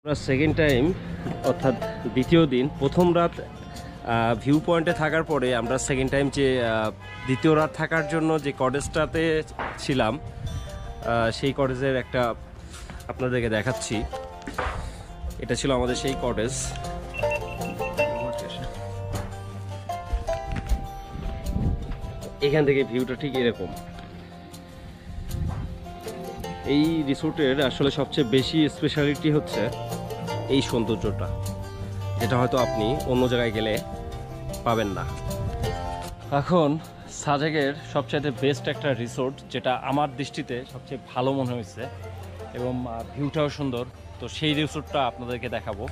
আমরা second time অর্থাৎ দ্বিতীয় দিন প্রথম রাত ভিউ পয়েন্টে থাকার পরে আমরা সেকেন্ড টাইম যে দ্বিতীয় রাত থাকার জন্য যে কটেজটাতে ছিলাম সেই কটেজের একটা আপনাদেরকে দেখাচ্ছি। এটা ছিল আমাদের সেই কটেজ। এখান থেকে ভিউটা ঠিক এরকম। এই রিসোর্টের আসলে সবচেয়ে বেশি স্পেশালিটি হচ্ছে এই সৌন্দর্যটা, যেটা হয়তো আপনি অন্য জায়গায় গেলে পাবেন না। এখন সাজেকের সবচাইতে বেস্ট একটা রিসোর্ট, যেটা আমার দৃষ্টিতে সবচেয়ে ভালো মনে হয়েছে এবং ভিউটাও সুন্দর, তো সেই রিসোর্টটা আপনাদেরকে দেখাবো।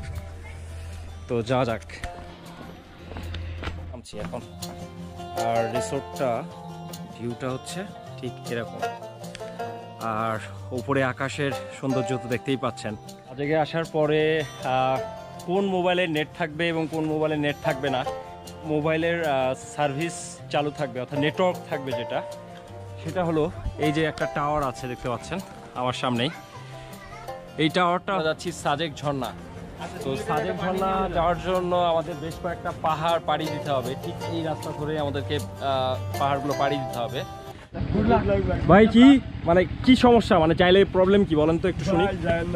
তো যাওয়া যাক, নামছি এখন। আর রিসোর্টটা ভিউটা হচ্ছে ঠিক এরকম, আর উপরে আকাশের সৌন্দর্য তো দেখতেই পাচ্ছেন। আজকে আসার পরে কোন মোবাইলে নেট থাকবে এবং কোন মোবাইলে নেট থাকবে না, মোবাইলের সার্ভিস চালু থাকবে অর্থাৎ নেটওয়ার্ক থাকবে, যেটা সেটা হলো এই যে একটা টাওয়ার আছে দেখতে পাচ্ছেন আমার সামনেই। এই টাওয়ারটা যাচ্ছি সাজেক ঝর্ণা। তো সাজেক ঝর্ণা যাওয়ার জন্য আমাদের বেশ কয়েকটা পাহাড় পাড়ি দিতে হবে। ঠিক এই রাস্তা ধরে আমাদেরকে পাহাড়গুলো পাড়ি দিতে হবে। ভাই কি মানে কি সমস্যা, মানে চাইলে প্রবলেম কি বলেন তো একটু শুনি।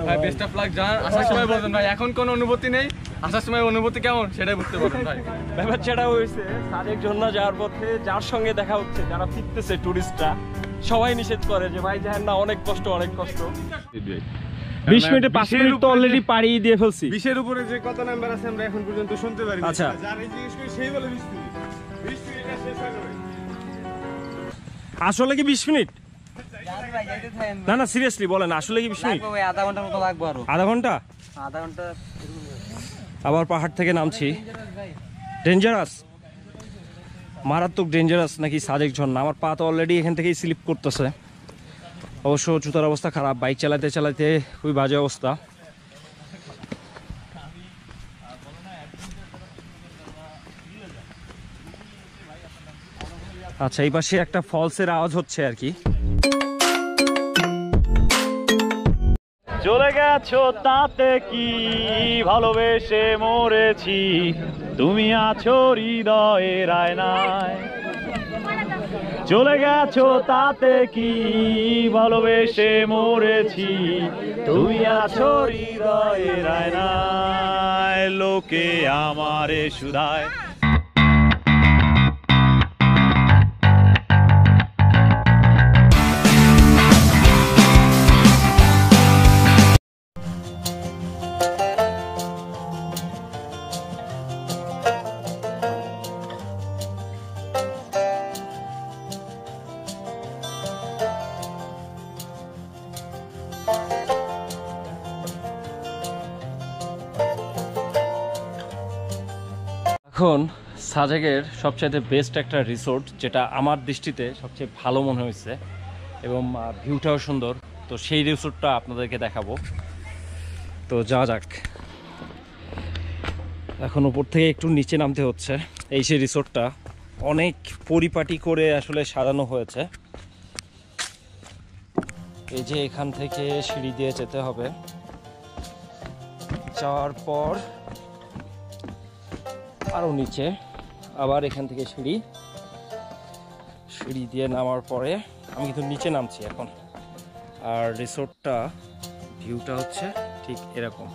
ভাই বেস্ট অফ লাক জান, আসার সময় বলবেন ভাই এখন কোনো অনুভূতি নেই, আসার সময় অনুভূতি কেমন সেটাই বুঝতে পারবেন ভাই। ব্যাপার যেটা হয়েছে সাজেক ঝর্ণা যাওয়ার পথে যার সঙ্গে দেখা হচ্ছে, যারা ফিরতেছে টুরিস্টরা, সবাই নিষেধ করে যে ভাই যান না, অনেক কষ্ট অনেক কষ্ট। 20 মিনিটে 5 মিনিট তো অলরেডি পাড়ি দিয়ে ফেলছি। 20-এর উপরে যে কত নাম্বার আছে আমরা এখন পর্যন্ত শুনতে পারি। আচ্ছা যার এই জিনিস করে সেই বলে 20 মিনিট, 20 মিনিটে শেষ হয়ে যাবে। আসলে কি 20 মিনিট? না না সিরিয়াসলি বলেন, আসলে কি 20 মিনিট? আধা ঘন্টার মতো লাগবে। আরো আধা ঘন্টা? আধা ঘন্টা। আবার পাহাড় থেকে নামছি। ডেঞ্জারাস, মারাত্মক ডেঞ্জারাস নাকি সাজেক ঝর্ণা। আমার পা তো অলরেডি এখান থেকেই স্লিপ করতেছে। অবশ্য জুতার অবস্থা খারাপ, বাইক চালাতে চালাতে খুবই বাজে অবস্থা। আচ্ছা এই পাশে একটা ফলসের আওয়াজ হচ্ছে আর কি। চলে গেছো তাতে কি, ভালোবেসে মরেছি, তুমি আছো হৃদয়ের আয়নায়। চলে গেছো তাতে কি, ভালোবেসে মরেছি, তুমি আছো হৃদয়ের আয়নায়। লোকে আমারে শুধায়। এখন সাজেকের সবচাইতে বেস্ট একটা রিসোর্ট, যেটা আমার দৃষ্টিতে সবচেয়ে ভালো মনে হয়েছে এবং ভিউটাও সুন্দর, তো সেই রিসোর্টটা আপনাদেরকে দেখাবো। তো যাওয়া যাক। এখন উপর থেকে একটু নিচে নামতে হচ্ছে। এই সেই রিসোর্টটা অনেক পরিপাটি করে আসলে সাজানো হয়েছে। এই যে এখান থেকে সিঁড়ি দিয়ে যেতে হবে, যাওয়ার পর আরও নিচে, আবার এখান থেকে সিঁড়ি দিয়ে নামার পরে আমি কিন্তু নিচে নামছি এখন। আর রিসোর্টটা ভিউটা হচ্ছে ঠিক এরকম,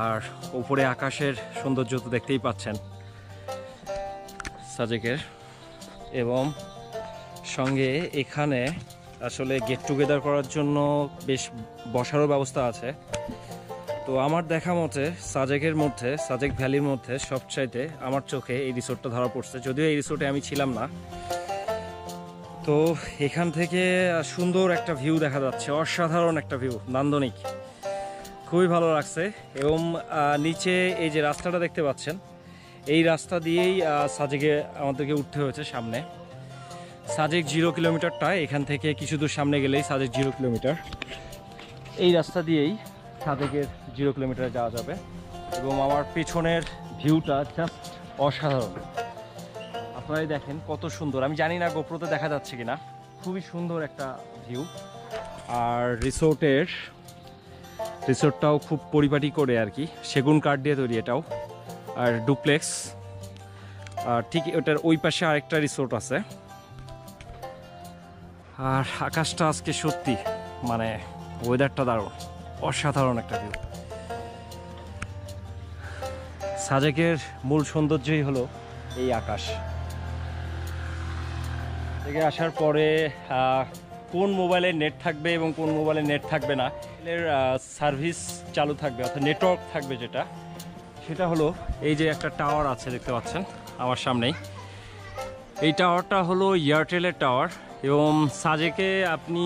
আর উপরে আকাশের সৌন্দর্য তো দেখতেই পাচ্ছেন সাজেকের। এবং সঙ্গে এখানে আসলে গেট টুগেদার করার জন্য বেশ বসারও ব্যবস্থা আছে। তো আমার দেখা মতে সাজেকের মধ্যে, সাজেক ভ্যালির মধ্যে সবচাইতে আমার চোখে এই রিসোর্টটা ধরা পড়ছে। যদিও এই রিসোর্টে আমি ছিলাম না। তো এখান থেকে সুন্দর একটা ভিউ দেখা যাচ্ছে, অসাধারণ একটা ভিউ, নান্দনিক, খুবই ভালো লাগছে। এবং নিচে এই যে রাস্তাটা দেখতে পাচ্ছেন, এই রাস্তা দিয়েই সাজেকে আমাদেরকে উঠতে হয়েছে সামনে। সাজেক 0 কিলোমিটারটা এখান থেকে কিছু দূর সামনে গেলেই সাজেক 0 কিলোমিটার। এই রাস্তা দিয়েই সাজেকের 0 কিলোমিটারে যাওয়া যাবে। এবং আমার পেছনের ভিউটা জাস্ট অসাধারণ, আপনারাই দেখেন কত সুন্দর। আমি জানি না গোপ্রোতে দেখা যাচ্ছে কিনা, খুবই সুন্দর একটা ভিউ। আর রিসোর্টের রিসোর্টটাও খুব পরিপাটি করে আর কি, সেগুন কাঠ দিয়ে তৈরি এটাও, আর ডুপ্লেক্স। আর ঠিক ওটার ওই পাশে আরেকটা রিসোর্ট আছে। আর আকাশটা আজকে সত্যি মানে ওয়েদারটা দারুণ, অসাধারণ একটা ভিউ। সাজেকের মূল সৌন্দর্যই হলো এই আকাশ। থেকে আসার পরে কোন মোবাইলে নেট থাকবে এবং কোন মোবাইলে নেট থাকবে না এর সার্ভিস চালু থাকবে, অর্থাৎ নেটওয়ার্ক থাকবে যেটা, সেটা হলো এই যে একটা টাওয়ার আছে দেখতে পাচ্ছেন আমার সামনেই। এই টাওয়ারটা হলো এয়ারটেলের টাওয়ার, এবং সাজেকে আপনি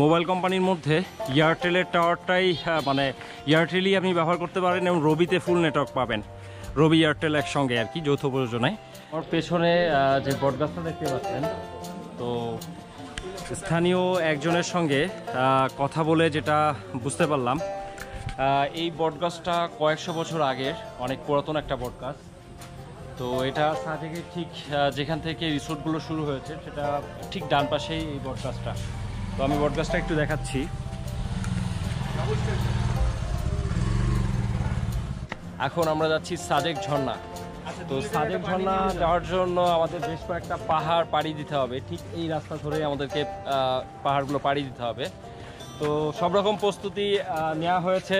মোবাইল কোম্পানির মধ্যে এয়ারটেলের টাওয়ারটাই মানে এয়ারটেলই আপনি ব্যবহার করতে পারেন, এবং রবিতে ফুল নেটওয়ার্ক পাবেন, রবি এয়ারটেল একসঙ্গে আর কি, যৌথ প্রযোজনায়। আমার পেছনে যে বটগাছটা দেখতে পাচ্ছেন, তো স্থানীয় একজনের সঙ্গে কথা বলে যেটা বুঝতে পারলাম, এই বটগাছটা কয়েকশো বছর আগের, অনেক পুরাতন একটা বটগাছ। তো এটা সাজেকে ঠিক যেখান থেকে রিসোর্টগুলো শুরু হয়েছে সেটা ঠিক ডান পাশেই এই বটগাছটা। তো আমি বটগাছটা একটু দেখাচ্ছি। এখন আমরা যাচ্ছি সাজেক ঝর্ণা। তো সাজেক ঝর্ণা যাওয়ার জন্য আমাদের বেশ কয়েকটা পাহাড় পাড়ি দিতে হবে, ঠিক এই রাস্তা ধরে আমাদেরকে পাহাড়গুলো পাড়ি দিতে হবে। তো সব রকম প্রস্তুতি নেওয়া হয়েছে,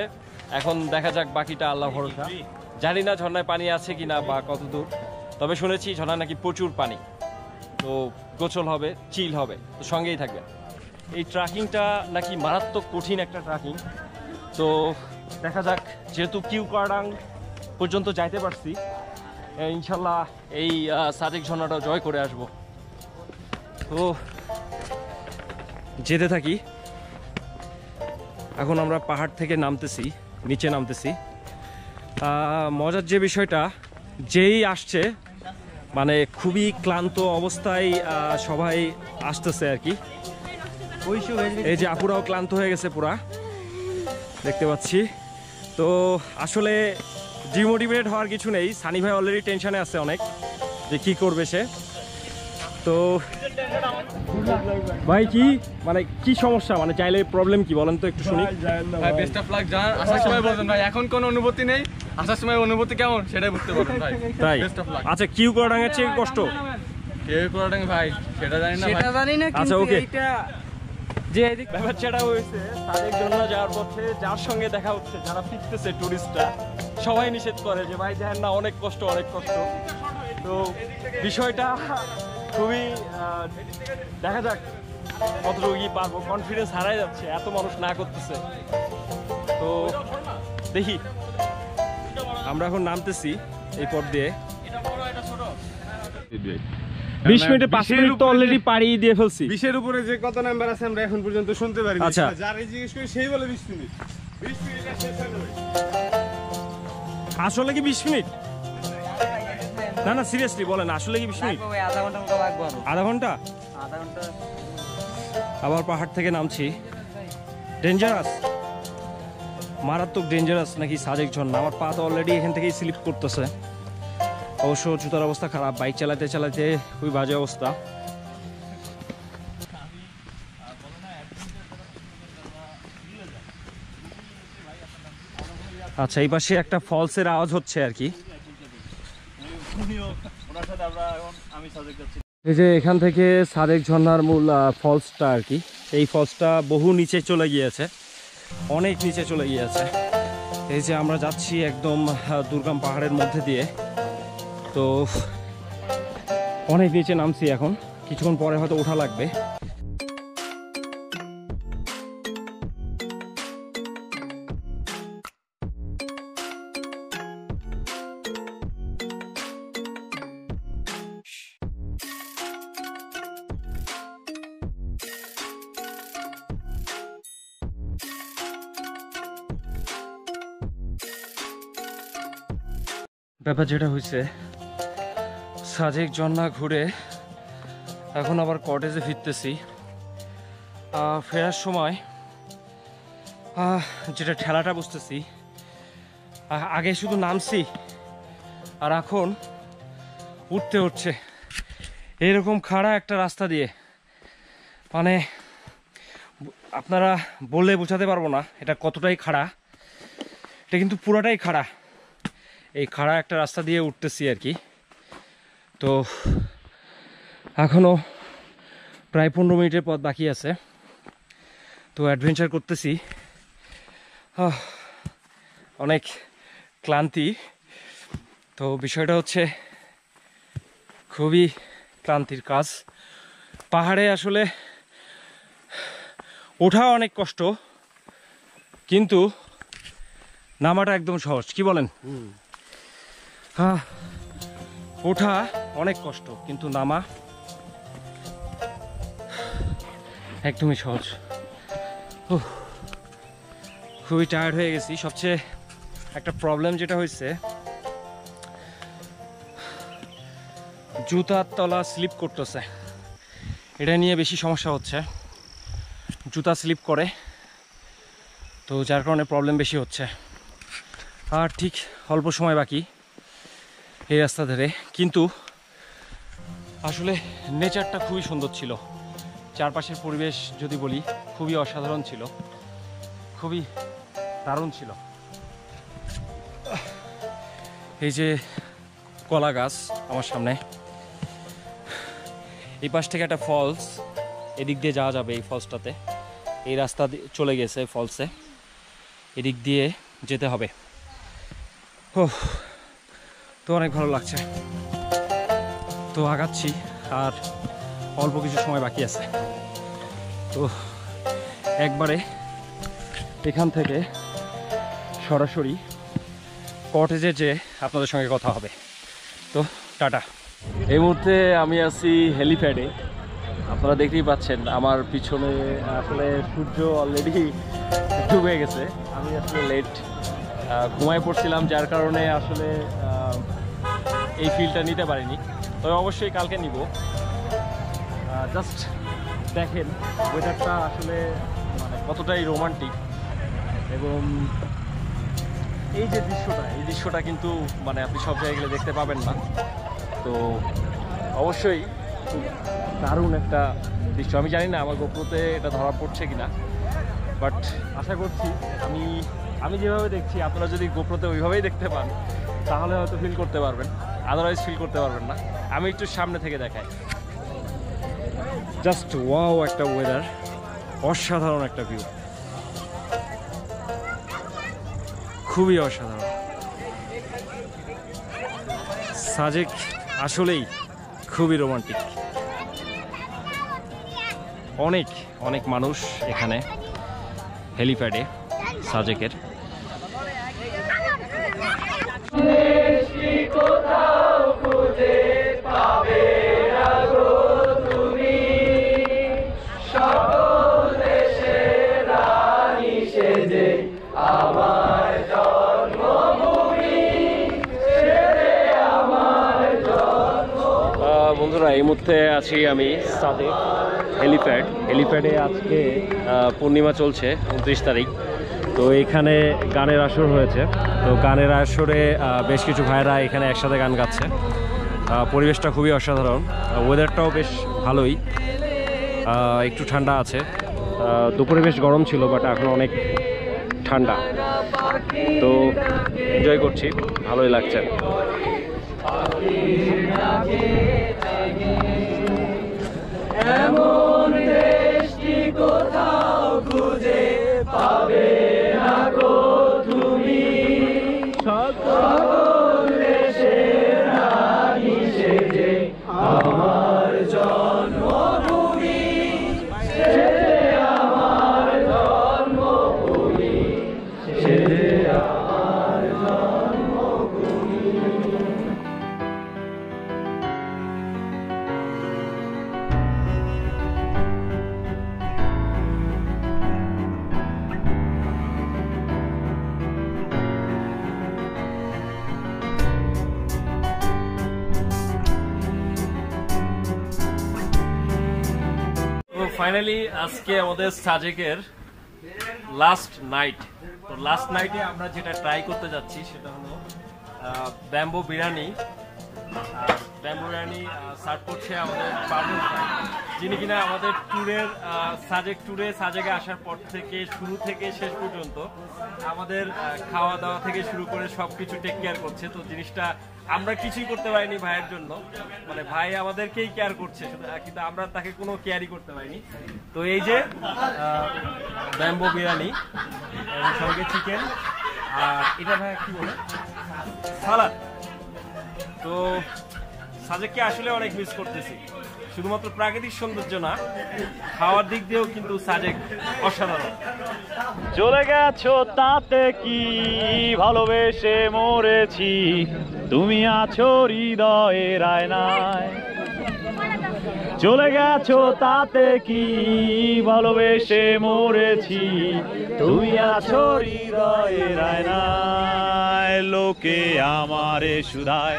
এখন দেখা যাক বাকিটা আল্লাহ ভরসা। জানি না ঝর্ণায় পানি আছে কিনা বা কত দূর, তবে শুনেছি ঝর্ণায় নাকি প্রচুর পানি, তো গোসল হবে, চিল হবে, তো সঙ্গেই থাকবে। এই ট্রাকিংটা নাকি মারাত্মক কঠিন একটা ট্রাকিং, তো দেখা যাক। যেহেতু কিউকারাং পর্যন্ত যাইতে পারছি, ইনশাল্লাহ এই সাজেক ঝর্ণাটাও জয় করে আসব। তো যেতে থাকি। এখন আমরা পাহাড় থেকে নামতেছি, নিচে নামতেছি। মজার যে বিষয়টা, যেই আসছে মানে খুবই ক্লান্ত অবস্থায় সবাই আসতেছে আর কি। এই যে আপুরাও ক্লান্ত হয়ে গেছে পুরা, দেখতে পাচ্ছি। তো আসলে ডিমোটিভেট হওয়ার কিছু নেই, সানি ভাই অলরেডি টেনশনে আছে অনেক যে কি করবে সে। তো ভাই কি মানে কি সমস্যা, মানে চাইলে প্রবলেম কি বলেন তো একটু শুনি। ভাই বেস্ট অফ লাক, জান আসার সময় বলবেন ভাই, এখন কোনো অনুভূতি নেই, আসার সময় অনুভূতি কেমন সেটাই বুঝতে পারবেন ভাই। তাই বেস্ট অফ লাক। আচ্ছা, কিউ করাডাঙ্গের চেয়ে কষ্ট কেউ কোরাডাং ভাই সেটা জানি না, সেটা জানি না, আচ্ছা, কিন্তু ওকে। এইটা যে ব্যাপারটা হয়েছে তাদের জন্য যাওয়ার পথে যার সঙ্গে দেখা হচ্ছে, যারা ফিরতেছে টুরিস্টরা, সবাই নিষেধ করে যে ভাই দেখেন না অনেক কষ্ট, অনেক কষ্ট। তো বিষয়টা খুবই দেখা যাক কতটুকু কি পারবো, কনফিডেন্স হারাই যাচ্ছে, এত মানুষ না করতেছে। তো দেখি, আমরা এখন নামতেছি এই পথ দিয়ে। 20 মিনিটে 5 মিনিট তো অলরেডি পাড়ি দিয়ে ফেলছি। 20-এর উপরে যে কত নাম্বার আছে আমরা এখন পর্যন্ত শুনতে পারি। আচ্ছা। যারাই জিজ্ঞেস করি সেই বলে 20 মিনিট। 20 মিনিট আর শেষ হয়ে যাবে। আসলে কি 20 মিনিট? না না, সিরিয়াসলি বলেন, আসলে কি 20 মিনিট? লাগবে ভাই, আধা ঘন্টা মতো লাগবে আরো। আধা ঘন্টা? আধা ঘন্টা। আবার পাহাড় থেকে নামছি। ডেঞ্জারাস, মারাত্মক ডেঞ্জারাস নাকি সাজেক ঝর্ণা। আমার পা তো অলরেডি এখান থেকেই স্লিপ করতেছে। অবশ্য জুতার অবস্থা খারাপ, বাইক চালাতে চালাতে খুবই বাজে অবস্থা। আচ্ছা, এই পাশে একটা ফলসের আওয়াজ হচ্ছে আর কি। এই যে এখান থেকে সাজেক ঝর্ণার মূল ফলসটা আর কি, এই ফলসটা বহু নিচে চলে গিয়েছে, অনেক নিচে চলে গিয়েছে। এই যে আমরা যাচ্ছি একদম দুর্গম পাহাড়ের মধ্যে দিয়ে, তো অনেক নিচে নামছি, এখন কিছুক্ষণ পরে হয়তো ওঠা লাগবে। ব্যাপার যেটা হয়েছে, সাজেক ঝর্ণা ঘুরে এখন আবার কটেজে ফিরতেছি। ফেরার সময় যেটা ঠেলাটা বুঝতেছি, আগে শুধু নামছি আর এখন উঠতে উঠছে এইরকম খাড়া একটা রাস্তা দিয়ে, মানে আপনারা বললে বোঝাতে পারবো না এটা কতটাই খাড়া। এটা কিন্তু পুরাটাই খাড়া, এই খাড়া একটা রাস্তা দিয়ে উঠতেছি আর কি। তো এখনও প্রায় 15 মিনিটের পথ বাকি আছে, তো অ্যাডভেঞ্চার করতেছি। অনেক ক্লান্তি, তো বিষয়টা হচ্ছে খুবই ক্লান্তির কাজ। পাহাড়ে আসলে ওঠা অনেক কষ্ট, কিন্তু নামাটা একদম সহজ, কি বলেন? ওঠা অনেক কষ্ট, কিন্তু নামা একদমই সহজ। খুবই টায়ার্ড হয়ে গেছি। সবচেয়ে একটা প্রবলেম যেটা হয়েছে, জুতার তলা স্লিপ করতেছে, এটা নিয়ে বেশি সমস্যা হচ্ছে। জুতা স্লিপ করে, তো যার কারণে প্রবলেম বেশি হচ্ছে। আর ঠিক অল্প সময় বাকি এই রাস্তা ধরে, কিন্তু আসলে নেচারটা খুবই সুন্দর ছিল। চারপাশের পরিবেশ যদি বলি, খুবই অসাধারণ ছিল, খুবই দারুণ ছিল। এই যে কলা গাছ আমার সামনে, এই পাশ থেকে একটা ফলস, এদিক দিয়ে যাওয়া যাবে এই ফলসটাতে। এই রাস্তা চলে গেছে ফলসে, এদিক দিয়ে যেতে হবে। তো অনেক ভালো লাগছে, তো আগাচ্ছি, আর অল্প কিছু সময় বাকি আছে। তো একবারে এখান থেকে সরাসরি কটেজে যে আপনাদের সঙ্গে কথা হবে। তো টাটা। এই মুহূর্তে আমি আছি হেলিপ্যাডে, আপনারা দেখতেই পাচ্ছেন আমার পিছনে আসলে সূর্য অলরেডি ডুবে গেছে। আমি আসলে লেট ঘুমায় পড়ছিলাম, যার কারণে আসলে এই ফিলটা নিতে পারিনি, তবে অবশ্যই কালকে নিব। জাস্ট দেখেন ওয়েদারটা আসলে মানে কতটাই রোমান্টিক, এবং এই যে দৃশ্যটা কিন্তু মানে আপনি সব জায়গায় গেলে দেখতে পাবেন না। তো অবশ্যই খুব দারুণ একটা দৃশ্য। আমি জানি না আমার গোপ্রোতে এটা ধরা পড়ছে কিনা, বাট আশা করছি আমি যেভাবে দেখছি আপনারা যদি গোপ্রোতে ওইভাবেই দেখতে পান তাহলে হয়তো ফিল করতে পারবেন, আদারওয়াইজ ফিল করতে পারবেন না। আমি একটু সামনে থেকে দেখাই। জাস্ট ওয়াও একটা ওয়েদার, অসাধারণ একটা ভিউ, খুবই অসাধারণ। সাজেক আসলেই খুবই রোমান্টিক। অনেক অনেক মানুষ এখানে হেলিপ্যাডে সাজেকের। বন্ধুরা, এই মুহূর্তে আছি আমি সাজেক হেলিপ্যাডে। আজকে পূর্ণিমা চলছে, 29 তারিখ। তো এখানে গানের আসর হয়েছে। তো গানের আসরে বেশ কিছু ভাইরা এখানে একসাথে গান গাচ্ছে। পরিবেশটা খুবই অসাধারণ, ওয়েদারটাও বেশ ভালোই, একটু ঠান্ডা আছে। দুপুরে বেশ গরম ছিল, বাট এখন অনেক ঠান্ডা। তো এনজয় করছি, ভালোই লাগছে। এমন দেশটি কোথাও খুঁজে পাবে না গো তুমি, সকল দেশের রানী সেজে আমার জন্মভূমি, সেজে আমার জন্মভূমি, সেজে আমার জন্মভূমি। ফাইনালি আজকে আমাদের সাজেকের লাস্ট নাইট। তো লাস্ট নাইটে আমরা যেটা ট্রাই করতে যাচ্ছি সেটা হলো bamboo biryani. Bamboo biryani serve করছে আমাদের পারভেজ ভাই। যিনি কিনা আমাদের ট্যুরের সাজেক ট্যুরে সাজেকে আসার পর থেকে শুরু থেকে শেষ পর্যন্ত আমাদের খাওয়া দাওয়া থেকে শুরু করে সবকিছু টেক কেয়ার করছে। তো জিনিসটা আমরা কিছুই করতে পারিনি ভাইয়ের জন্য, মানে ভাই আমাদেরকেই কেয়ার করছে কিন্তু আমরা তাকে কোনো কেয়ারই করতে পারিনি। তো এই যে ব্যাম্বো বিরিয়ানি এবং সঙ্গে চিকেন, আর এটা ভাই কি বলে সালাদ। তো সাজেককে আসলে অনেক মিস করতেছি, শুধুমাত্র প্রাকৃতিক সৌন্দর্য না, খাওয়ার দিক দিয়েও কিন্তু সাজেক অসাধারণ। চলে গেছো তাতে কি, ভালোবেসে মরেছি, তুমি আছো হৃদয়ের আয়নায়। চলে গেছো তাতে কি, ভালোবেসে মরেছি, তুমি আছো হৃদয়ের আয়নায়। লোকে আমারে শুধায়,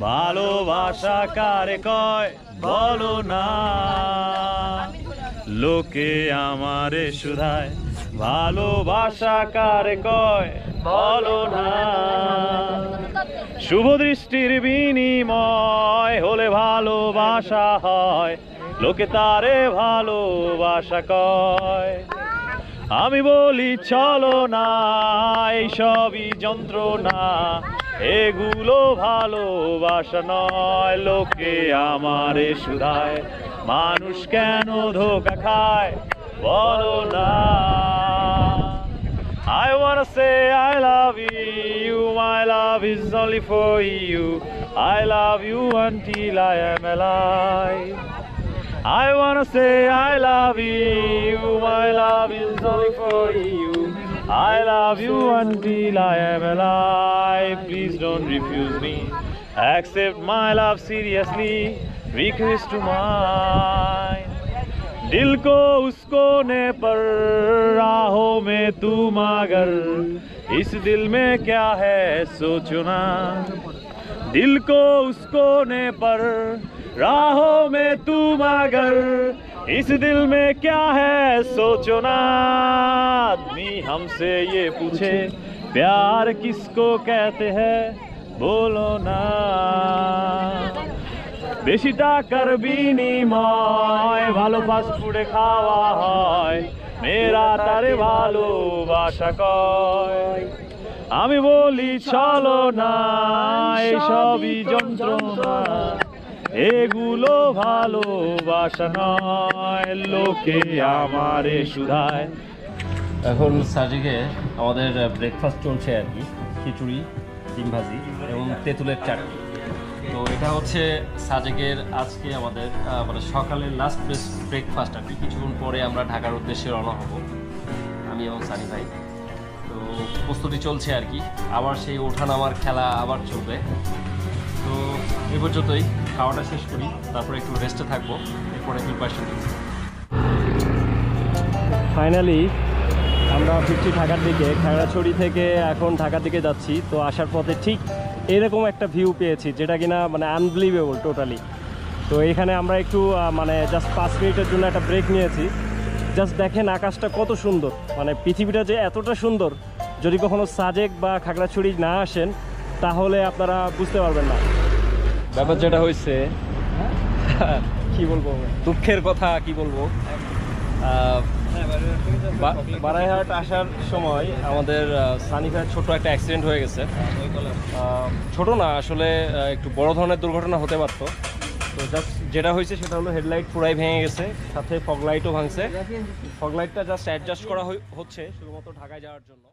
ভালোবাসা কারে কয় বলো না। লোকে আমারে শুধায়, ভালোবাসা কারে কয় বলো না। শুভ দৃষ্টির বিনিময় হলে ভালোবাসা হয়, লোকে তারে ভালোবাসা কয়। আমি বলি চলো না, এইসবই যন্ত্রণা, এগুলো ভালোবাসা নয়। লোকে আমারে শুধায়, মানুষ কেন ধোঁকা খায় বলো না। I wanna say I love you, my love is only for you. I love you until I am alive. I wanna say I love you, my love is only for you. I love you until I am alive. Please don't refuse me, accept my love seriously, request to mine. दिल को उसको ने पर राहों में तू मगर, इस दिल में क्या है सोचो ना। दिल को उसको ने पर राहों में तू मगर, इस दिल में क्या है सोचो ना। आदमी हमसे ये पूछे, प्यार किसको कहते हैं बोलो ना। বেশি টাকার বিনিময় ভালো ফাস্ট ফুডে খাওয়া হয়, মেয়েরা তারে ভালোবাসা কয়। আমি বলি চলো না, এসবই যন্ত্রণা, এগুলো ভালোবাসা নয়। লোকে আমারে শুধায়। এখন সাজেকে আমাদের ব্রেকফাস্ট চলছে আর কি, খিচুড়ি, ডিম ভাজি এবং তেঁতুলের চাটনি। তো এটা হচ্ছে সাজেকের আজকে আমাদের মানে সকালের লাস্ট ব্রেকফাস্ট আর কি। কিছুক্ষণ পরে আমরা ঢাকার উদ্দেশ্যে রওনা হব, আমি এবং সানি ভাই। তো প্রস্তুতি চলছে আর কি, আবার সেই ওঠানামার খেলা আবার চলবে। তো এই পর্যন্তই, খাওয়াটা শেষ করি, তারপরে একটু রেস্টে থাকবো, এরপরে প্রিপারেশন নিব। ফাইনালি আমরা ফিরছি ঢাকার দিকে, খাগড়াছড়ি থেকে এখন ঢাকার দিকে যাচ্ছি। তো আসার পথে ঠিক এরকম একটা ভিউ পেয়েছি, যেটা কিনা মানে আনবিলিভেবল টোটালি। তো এখানে আমরা একটু মানে জাস্ট 5 মিনিটের জন্য একটা ব্রেক নিয়েছি। জাস্ট দেখেন আকাশটা কত সুন্দর, মানে পৃথিবীটা যে এতটা সুন্দর, যদি কখনো সাজেক বা খাগড়াছড়ি না আসেন তাহলে আপনারা বুঝতে পারবেন না। ব্যাপার যেটা হয়েছে কি বলবো, দুঃখের কথা কি বলবো, বারাইহাট আসার সময় আমাদের সানি ভাইয়ের ছোট একটা অ্যাক্সিডেন্ট হয়ে গেছে। ছোট না আসলে, একটু বড় ধরনের দুর্ঘটনা হতে পারত। তো জাস্ট যেটা হয়েছে সেটা হলো হেডলাইট পুরাই ভেঙে গেছে, সাথে ফগ লাইটও ভাঙছে। ফগ লাইটটা জাস্ট অ্যাডজাস্ট করা হচ্ছে শুধুমাত্র ঢাকায় যাওয়ার জন্য।